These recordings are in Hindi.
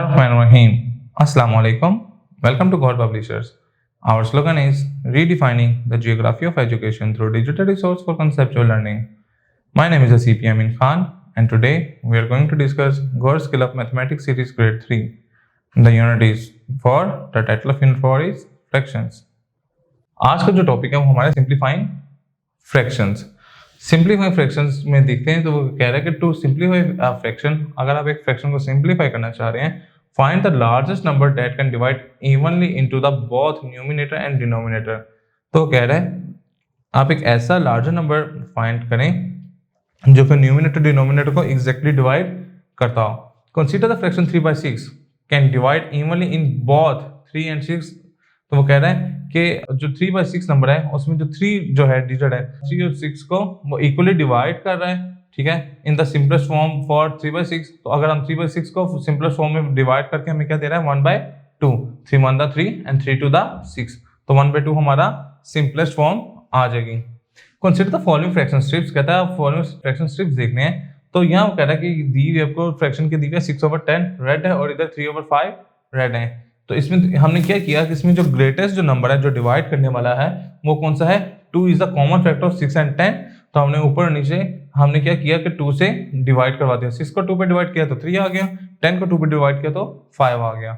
Bismillahirrahmanirrahim. Assalamu alaikum. Welcome to God Publishers. Our slogan is redefining the geography of education through digital resource for conceptual learning. My name is CP Amin Khan, and today we are going to discuss God Skill of Mathematics Series Grade 3. The unit is for the title of unit 4 is fractions. आज का जो टॉपिक है वो हमारा सिंप्लीफाइंग फ्रैक्शंस. सिंप्लीफाइंग फ्रैक्शंस में देखते हैं तो वो कह रहा है कि टू सिंप्लीफाई फ्रैक्शन, अगर आप एक फ्रैक्शन को सिंप्लीफाई करना चाह रहे हैं, find the largest number that can divide evenly into the both numerator and denominator. तो कह रहा है आप एक ऐसा लार्जर नंबर फाइंड करें जो कि न्यूमिनेटर डिनोमिनेटर को एग्जैक्टली डिवाइड करता हो. Consider the fraction 3/6 can divide evenly in both 3 and 6. तो वो कह रहा है कि जो 3/6 नंबर है उसमें जो 3 जो है डिजिट है 3 और 6 को वो इक्वली डिवाइड कर रहा है. ठीक है, in the simplest form for 3/6. तो अगर हम 3/6 को सिंपलेस्ट फॉर्म में डिवाइड करके हमें क्या दे रहा है 1/2. 3 1 3 and 3 2 6. तो 1/2 हमारा सिंपलेस्ट फॉर्म आ जाएगी. Consider the following fraction strips. कहता है आप फॉलोइंग फ्रैक्शन स्ट्रिप्स देखने हैं. तो यहाँ वो कह रहा है कि दी हुई आपको फ्रैक्शन की दी हुई 6/10 रेड है और इधर 3/5 रेड है. तो इसमें हमने क्या किया कि इसमें जो ग्रेटेस्ट जो नंबर है जो डिवाइड करने वाला है वो कौन सा है. 2 is the common factor of 6 and 10. तो हमने ऊपर और नीचे हमने क्या किया कि 2 से डिवाइड करवा दिया. 6 को 2 पे डिवाइड किया तो 3 आ गया, 10 को 2 पे डिवाइड किया तो 5 आ गया.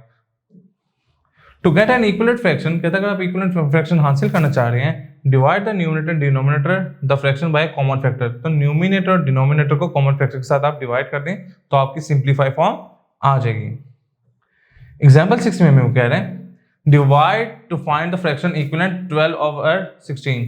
To get an equivalent fraction, कहता है अगर आप इक्विवेलेंट फ्रैक्शन हासिल करना चाह रहे हैं, divide the numerator denominator the fraction by common factor. तो न्यूमिनेटर और डिनोमिनेटर को कॉमन फैक्टर के साथ आप डिवाइड कर दें तो आपकी सिंप्लीफाई फॉर्म आ जाएगी. एग्जाम्पल 6 में हम कह रहे हैं divide two find the fraction equivalent 12/16.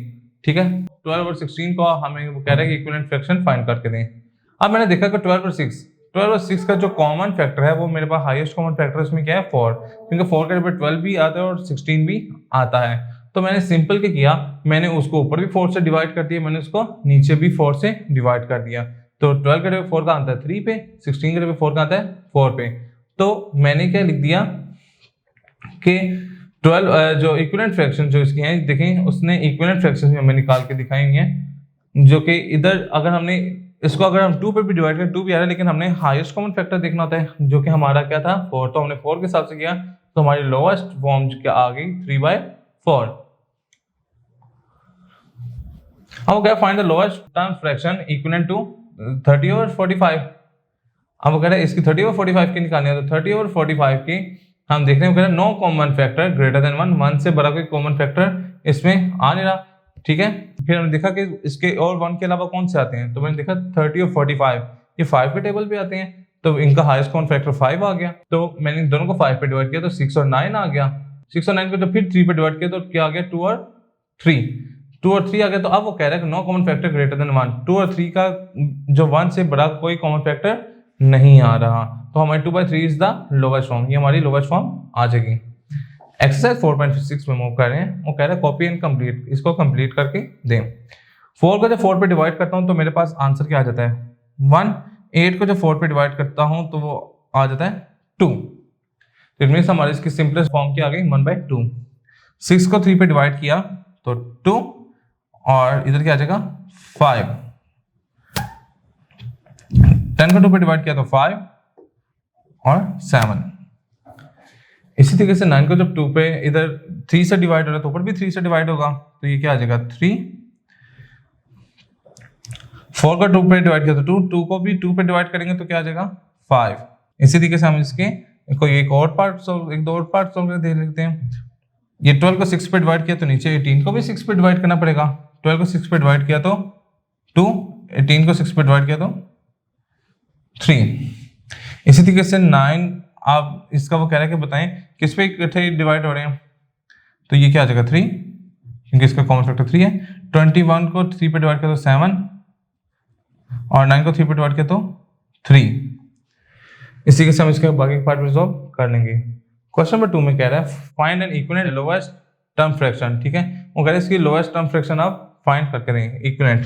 ठीक है, 12/16 को हमें वो कह रहा है कि इक्विवेलेंट फ्रैक्शन फाइंड करके दें. अब मैंने देखा कि 12/6 का जो कॉमन फैक्टर है वो मेरे पास हाईएस्ट कॉमन फैक्टर उसमें क्या है 4, क्योंकि 4 के ऊपर 12 भी आता है और 16 भी आता है. तो मैंने सिंपल क्या किया, मैंने उसको ऊपर भी 4 से डिवाइड कर दिया, मैंने उसको नीचे भी 4 से डिवाइड कर दिया. तो 12 के ऊपर 4 का आता है 3 पे, 16 के ऊपर 4 का आता है 4 पे. तो मैंने क्या लिख दिया कि 12 जो इक्विवेलेंट फ्रैक्शन जो इसकी हैं देखें, उसने इक्विवेलेंट फ्रैक्शन में हमें निकाल के दिखाई हुई हैं जो कि इधर अगर हमने इसको अगर हम 2 पे भी डिवाइड करें 2 भी आ रहा है, लेकिन हमने हाईएस्ट कॉमन फैक्टर देखना होता है जो कि हमारा क्या था 4. तो हमने 4 के हिसाब से किया तो हमारी लोएस्ट फॉर्म क्या आ गई 3/4. अब क्या find the lowest term fraction equivalent to 30/45. अब वो कह रहे हैं इसकी 30/45 की निकालनी है. तो 30/45 की हम देख रहे हैं no common factor greater than 1 से बड़ा कोई कॉमन फैक्टर इसमें आ नहीं रहा. ठीक है, फिर हमने देखा कि इसके और 1 के अलावा कौन से आते हैं. तो मैंने देखा 30 और 45 ये 5 के टेबल पे आते हैं, तो इनका हाईएस्ट कॉमन फैक्टर 5 आ गया. तो मैंने इन दोनों को 5 पे डिवाइड किया तो 6 और 9 आ गया. 6 और 9 को तो फिर 3 पे डिवाइड किया तो क्या आ गया 2 और 3 आ गया. तो अब वो कह रहा है कि no common factor greater than 1. 2 और 3 का जो 1 से बड़ा कोई कॉमन फैक्टर नहीं आ रहा. तो हमारी 2/3 इज द लोवेस्ट फॉर्म, ये हमारी लोवेस्ट फॉर्म आ जाएगी. एक्सरसाइज 4.6 में मूव कर रहे हैं. वो कह रहा है कॉपी एंड कंप्लीट, इसको कंप्लीट करके दें. 4 को जब 4 पे डिवाइड करता हूं तो मेरे पास आंसर क्या आ जाता है 1. 8 को जब 4 पे डिवाइड करता हूं तो वो आ जाता है 2. तो इट मींस हमारी इसकी सिंपलेस्ट फॉर्म क्या आ गई 1/2. 6 को 3 पे डिवाइड किया तो 2 और इधर क्या आ जाएगा 5. 10 को 2 पे डिवाइड किया तो 5 और 7. इसी तरीके से 9 को जब 2 पे इधर 3 से डिवाइड हो रहा है तो ऊपर भी 3 से डिवाइड होगा तो ये क्या आ जाएगा 3. 4 को 2 पे डिवाइड किया तो 2 को भी 2 पे डिवाइड करेंगे तो क्या आ जाएगा 5. इसी तरीके से हम इसके कोई एक दो और पार्ट सॉल्व कर देख लेते हैं. ये 12 को 6 पे डिवाइड किया तो नीचे 18 को भी 6 पे डिवाइड करना पड़ेगा. 12 को 6 पे डिवाइड किया तो 2, 18 को 6 पे डिवाइड किया तो 3. इसी तरीके से 9 आप इसका वो कह रहा है कि बताएं किस पे इकट्ठे डिवाइड हो रहे हैं. तो ये क्या आ जाएगा 3, क्योंकि इसका कॉमन फैक्टर 3 है. 21 को 3 पे डिवाइड किया तो 7 और 9 को 3 पे डिवाइड किया तो 3. इसी तरीके से हम इसके बाकी पार्ट रिजॉल्व कर लेंगे. क्वेश्चन नंबर 2 में कह रहा है find N equivalent lowest term fraction. ठीक है, वो कह रहा है इसकी लोएस्ट टर्म फ्रैक्शन आप फाइंड करके देंगे इक्विवेलेंट.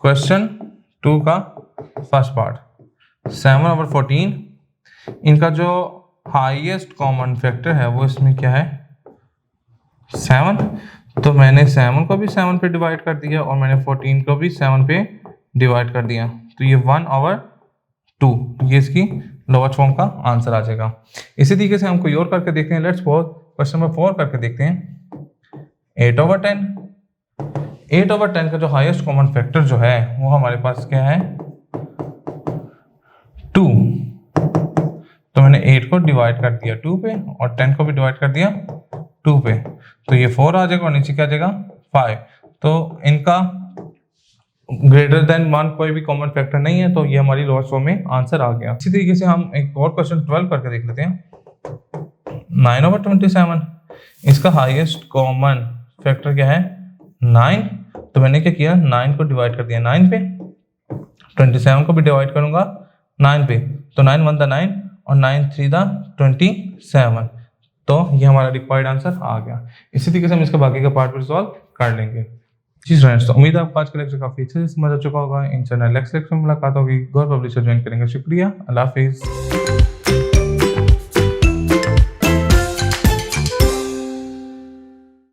क्वेश्चन 2 का फर्स्ट पार्ट 7/14. इनका जो हाईएस्ट कॉमन फैक्टर है वो इसमें क्या है 7. तो मैंने 7 को भी 7 पे डिवाइड कर दिया और मैंने 14 को भी 7 पे डिवाइड कर दिया. तो ये 1/2 ये इसकी लोएस्ट फॉर्म का आंसर आ जाएगा। इसी तरीके से हम कोई और करके देखते हैं। लेट्स सपोज क्वेश्चन नंबर 4 करके देखते हैं। 8/10, 8/10 का जो हाईएस्ट कॉमन फैक्टर जो है वो हमारे पास क्या है, 2। तो मैंने 8 को डिवाइड कर दिया 2 पे और 10 को भी डिवाइड कर दिया 2 पे, तो ये 4 आ जाएगा और नीचे क्या आ जाएगा 5। तो इनका ग्रेटर देन 1 कोई भी कॉमन फैक्टर नहीं है, तो ये हमारी लोएस्ट फॉर्म में आंसर आ गया। इसी तरीके से हम एक और क्वेश्चन 12 करके देख लेते हैं। 9/27, इसका हाईएस्ट कॉमन फैक्टर क्या है 9। तो मैंने क्या किया 9 को डिवाइड कर दिया 9 पे, 27 को भी डिवाइड करूंगा 9 पे, तो 9 1 द 9 और 9 3 द 27। तो ये हमारा रिक्वायर्ड आंसर आ गया। इसी तरीके से हम इसका बाकी का पार्ट भी सॉल्व कर लेंगे। जी फ्रेंड्स, तो उम्मीद है आपको आज का लेक्चर काफी अच्छे से समझ आ चुका होगा। इन चैनल नेक्स्ट लेक्चर में मुलाकात होगी। गौर पब्लिशर ज्वाइन करेंगे। शुक्रिया, अल्लाह हाफिज।